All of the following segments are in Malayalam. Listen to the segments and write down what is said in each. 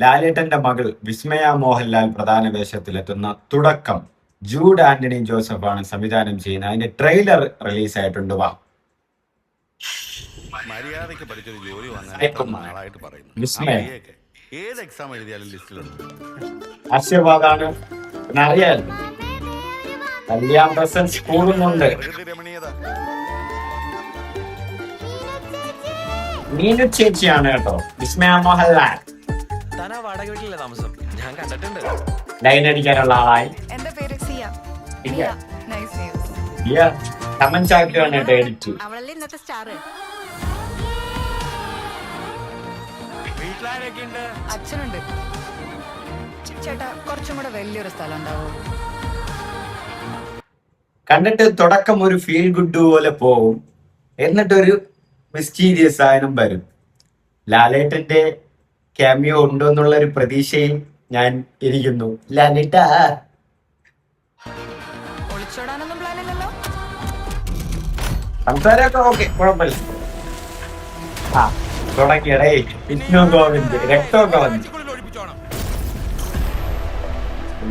ലാലേട്ടന്റെ മകൾ വിസ്മയ മോഹൻലാൽ പ്രധാന വേഷത്തിലെത്തുന്ന തുടക്കം ജൂഡ് ആന്റണി ജോസഫാണ് സംവിധാനം ചെയ്യുന്നത്. അതിന്റെ ട്രെയിലർ റിലീസ് ആയിട്ടുണ്ട്. വാ, മര്യാദയ്ക്ക് പഠിച്ചൊരു ജോലി വാങ്ങാനായിട്ട് പറയുന്നു. വിസ്മയ ഏത് എക്സാം എഴുതിയാലും ലിസ്റ്റിലുണ്ട്. ആശീർവാദാണ്. പിന്നെ അറിയാലോ, കല്യാൺ പ്രസൻസ് കൂടുന്നുണ്ട്. രമണീയത മീനു ചേച്ചിയാണ് കേട്ടോ വിസ്മയ മോഹൻലാൽ. താനാ വാടക വീട്ടിലെ താമസം ഞാൻ കണ്ടിട്ടുണ്ട്. ലൈൻ അടിക്കാനുള്ള ആളായി എന്റെ പേര് സിയ. ഇല്ല. Nice news. കമന്റ് ആക്കിയാണ് കേട്ടോ എഡിറ്റ്. അവളല്ലേ ഇന്നത്തെ സ്റ്റാർ. വീട്ടിലാരൊക്കെ ഉണ്ട്? അച്ഛനുണ്ട്. ചേട്ടാ കുറച്ചും കൂടെ വലിയൊരു സ്ഥലം ഉണ്ടാവോ? കണ്ടിട്ട് തുടക്കം ഒരു ഫീൽ ഗുഡ് പോലെ പോവും, എന്നിട്ടൊരു മിസ്റ്റീരിയസ് സാധനം വരും. ലാലേട്ടന്റെ ക്യാമിയോ ഉണ്ടോ എന്നുള്ള ഒരു പ്രതീക്ഷയിൽ ഞാൻ ഇരിക്കുന്നു. ലാലേട്ടാ ഒളിച്ചോടാനൊന്നും പ്ലാൻ ഇല്ലല്ലോ. സംസാരമൊക്കെ ഓക്കെ, കുഴപ്പമില്ല. ആ തുടങ്ങിയടേ വിഷ്ണു ഗോവിന്ദ് രക്തമൊക്കെ വന്നു.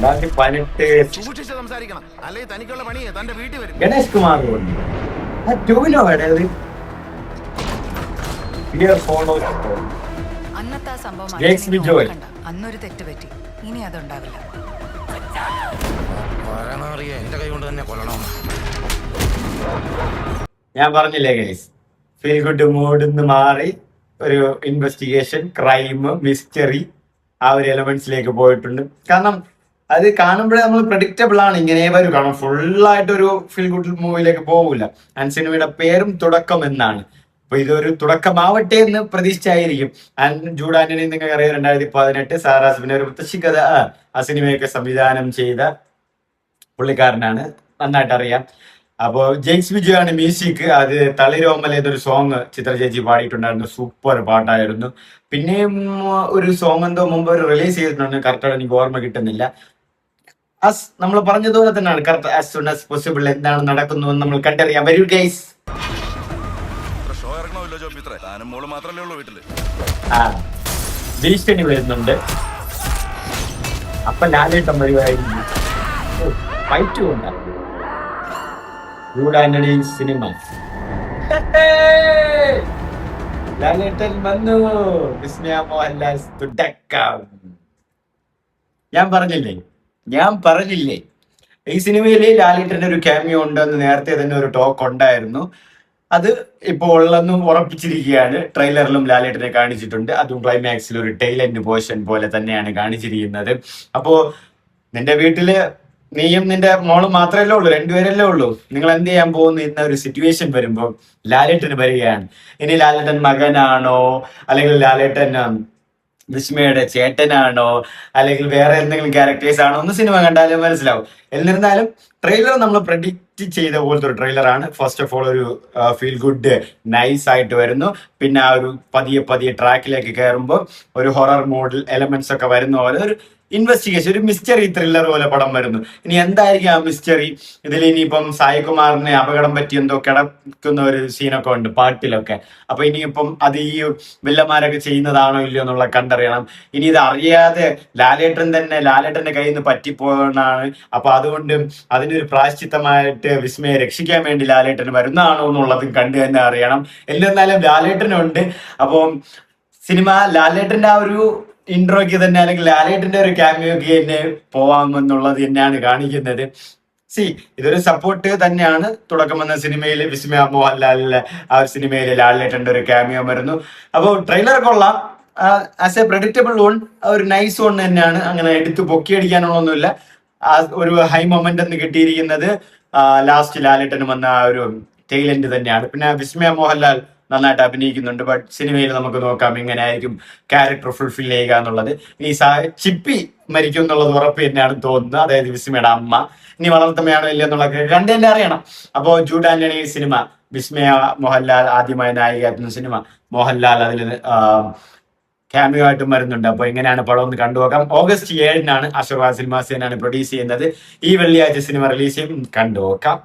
2018 സൂക്ഷിച്ച് സംസാരിക്കണം, അല്ലെങ്കിൽ തനിക്കുള്ള പണിയെ തന്റെ വീട്ടിൽ വരും. ഗണേഷ് കുമാർ വന്നു. ആ ടൂവിലോ വേണ്ടത് അന്നത്തെ ആ സംഭവം ജെയ്ക്സ് ബിജോയ്. അന്നൊരു തെറ്റ് പറ്റി, ഇനി അതുണ്ടാവില്ല. എന്റെ കൈ കൊണ്ട് തന്നെ കൊല്ലണം. ഞാൻ പറഞ്ഞില്ലേ ഗൈസ്, ഫീൽ ഗുഡ് മൂഡിന്ന് മാറി ഒരു ഇൻവെസ്റ്റിഗേഷൻ, ക്രൈം, മിസ്റ്ററി ആ ഒരു എലമെന്റ്സിലേക്ക് പോയിട്ടുണ്ട്. കാരണം അത് കാണുമ്പോഴേ നമ്മൾ പ്രഡിക്റ്റബിൾ ആണ്, ഇങ്ങനെ വരും. കാരണം ഫുള്ളായിട്ടൊരു ഫീൽ ഗുഡ് മൂവിയിലേക്ക് പോകില്ല. ആൻഡ് സിനിമയുടെ പേരും തുടക്കം എന്നാണ്. അപ്പൊ ഇതൊരു തുടക്കമാവട്ടെ എന്ന് പ്രതീക്ഷിച്ചായിരിക്കും. ആൻഡ് ജൂഡ് ആന്റണി നിങ്ങൾക്ക് അറിയാം, 2018 സാറാസിന്റെ ഒരു മുത്തശ്ശി കഥ ആ സിനിമയൊക്കെ സംവിധാനം ചെയ്ത പുള്ളിക്കാരനാണ്, നന്നായിട്ട് അറിയാം. അപ്പോ ജെയ്ക്സ് ബിജോയ് ആണ് മ്യൂസിക്. അത് തളിരോമൽ ഏതൊരു സോങ് ചിത്ര ചേച്ചി പാടിയിട്ടുണ്ടായിരുന്നു, സൂപ്പർ പാട്ടായിരുന്നു. പിന്നെയും ഒരു സോങ് എന്തോ മുമ്പ് ഒരു റിലീസ് ചെയ്തിട്ടുണ്ട്, കറക്റ്റായിട്ട് എനിക്ക് ഓർമ്മ കിട്ടുന്നില്ല. നമ്മൾ പറഞ്ഞതുപോലെ തന്നെയാണ്, correct as soon as possible എന്താണ് നടക്കുന്നു നമ്മൾ കണ്ടറിയാം. വരൂ ഗൈസ്. ആ ഭീഷണി വരുന്നുണ്ട്. അപ്പൊ ലാലേട്ടൻ വരുവായിരുന്നു. ഫൈറ്റ് കൊണ്ടാണ് ജൂഡ് ആന്റണി സിനിമ. ലാലേട്ടൻ വന്നു. വിസ്മയ മോഹൻലാൽ തുടക്കം. ഞാൻ പറഞ്ഞില്ലേ ഈ സിനിമയിൽ ലാലേട്ടന്റെ ഒരു ക്യാമിയോ ഉണ്ടെന്ന് നേരത്തെ തന്നെ ഒരു ടോക്ക് ഉണ്ടായിരുന്നു. അത് ഇപ്പോൾ ഉള്ളെന്നും ഉറപ്പിച്ചിരിക്കുകയാണ്. ട്രെയിലറിലും ലാലേട്ടനെ കാണിച്ചിട്ടുണ്ട്. അതും ക്ലൈമാക്സിൽ ഒരു ടൈലന്റ് പോർഷൻ പോലെ തന്നെയാണ് കാണിച്ചിരിക്കുന്നത്. അപ്പോ നിന്റെ വീട്ടില് നീയും നിന്റെ മോളും മാത്രമല്ലേ ഉള്ളൂ, രണ്ടുപേരല്ലേ ഉള്ളൂ. നിങ്ങൾ എന്ത് ചെയ്യാൻ പോകുന്നു എന്ന ഒരു സിറ്റുവേഷൻ വരുമ്പോൾ ലാലേട്ടന് വരികയാണ്. ഇനി ലാലേട്ടൻ മകനാണോ, അല്ലെങ്കിൽ ലാലേട്ടൻ വിസ്മയുടെ ചേട്ടനാണോ, അല്ലെങ്കിൽ വേറെ എന്തെങ്കിലും ക്യാരക്ടേഴ്സ് ആണോ എന്ന് സിനിമ കണ്ടാലും മനസ്സിലാവും. എന്നിരുന്നാലും ട്രെയിലർ നമ്മൾ പ്രഡിക്റ്റ് ചെയ്ത പോലത്തെ ഒരു ട്രെയിലറാണ്. ഫസ്റ്റ് ഓഫ് ഓൾ ഒരു ഫീൽ ഗുഡ് നൈസ് ആയിട്ട് വരുന്നു. പിന്നെ ആ ഒരു പതിയെ ട്രാക്കിലേക്ക് കയറുമ്പോൾ ഒരു ഹൊറർ മോഡൽ എലമെന്റ്സ് ഒക്കെ വരുന്ന പോലെ ഒരു ഇൻവെസ്റ്റിഗേഷൻ, ഒരു മിസ്റ്ററി ത്രില്ലർ പോലെ പടം വരുന്നു. ഇനി എന്തായിരിക്കും ആ മിസ്റ്ററി? ഇതിൽ ഇനിയിപ്പം സായികുമാറിനെ അപകടം പറ്റി എന്തോ കിടക്കുന്ന ഒരു സീനൊക്കെ ഉണ്ട് പാട്ടിലൊക്കെ. അപ്പൊ ഇനിയിപ്പം അത് ഈ വില്ലന്മാരൊക്കെ ചെയ്യുന്നതാണോ ഇല്ലയോ എന്നുള്ള കണ്ടറിയണം. ഇനി ഇത് അറിയാതെ ലാലേട്ടന്റെ കയ്യിൽ നിന്ന് പറ്റിപ്പോന്നാണ്. അപ്പൊ അതുകൊണ്ട് അതിനൊരു പ്രായശ്ചിത്തമായിട്ട് വിസ്മയെ രക്ഷിക്കാൻ വേണ്ടി ലാലേട്ടൻ വരുന്നതാണോ എന്നുള്ളതും കണ്ടു തന്നെ അറിയണം. എന്നിരുന്നാലും ലാലേട്ടനുണ്ട്. അപ്പം സിനിമ ലാലേട്ടന്റെ ആ ഒരു ഇൻട്രോയ്ക്ക് തന്നെ, അല്ലെങ്കിൽ ലാലേട്ടന്റെ ഒരു ക്യാമിയോക്ക് തന്നെ പോവാമെന്നുള്ളത് തന്നെയാണ് കാണിക്കുന്നത്. ഇതൊരു സപ്പോർട്ട് തന്നെയാണ്. തുടക്കം എന്ന സിനിമയിൽ വിസ്മയ മോഹൻലാലിലെ ആ ഒരു സിനിമയിൽ ലാലേട്ടന്റെ ഒരു ക്യാമിയോ വരുന്നു. അപ്പോൾ ട്രെയിലർ കൊള്ളാം. ആസ് എ പ്രഡിക്റ്റബിൾ വൺ, ഒരു നൈസ് വൺ തന്നെയാണ്. അങ്ങനെ എടുത്ത് പൊക്കിയടിക്കാനുള്ളൊന്നുമില്ല. ആ ഒരു ഹൈ മൊമെന്റ് എന്ന് കിട്ടിയിരിക്കുന്നത് ലാസ്റ്റ് ലാലേട്ടന് വന്ന ആ ഒരു ടൈലന്റ് തന്നെയാണ്. പിന്നെ വിസ്മയ മോഹൻലാൽ നന്നായിട്ട് അഭിനയിക്കുന്നുണ്ട്. ബട്ട് സിനിമയിൽ നമുക്ക് നോക്കാം എങ്ങനെയായിരിക്കും ക്യാരക്ടർ ഫുൾഫിൽ ചെയ്യുക എന്നുള്ളത്. ഇനി ചിപ്പി മരിക്കും എന്നുള്ളത് ഉറപ്പ് തന്നെയാണ് തോന്നുന്നത്, അതായത് വിസ്മയുടെ അമ്മ. ഇനി വളർത്തമ്മയാണോ ഇല്ല എന്നുള്ളത് കണ്ടു തന്നെ അറിയണം. അപ്പോൾ ജൂഡ് ആന്റണി സിനിമ, വിസ്മയ മോഹൻലാൽ ആദ്യമായി നായികയാക്കുന്ന സിനിമ, മോഹൻലാൽ അതിൽ ക്യാമിയോ ആയിട്ടും വരുന്നുണ്ട്. അപ്പോൾ എങ്ങനെയാണ് പടം ഒന്ന് കണ്ടുപോകാം. August 7 അശോക സിനിമാസിനാണ് പ്രൊഡ്യൂസ് ചെയ്യുന്നത്. ഈ വെള്ളിയാഴ്ച സിനിമ റിലീസ് ചെയ്യും, കണ്ടുപോക്കാം.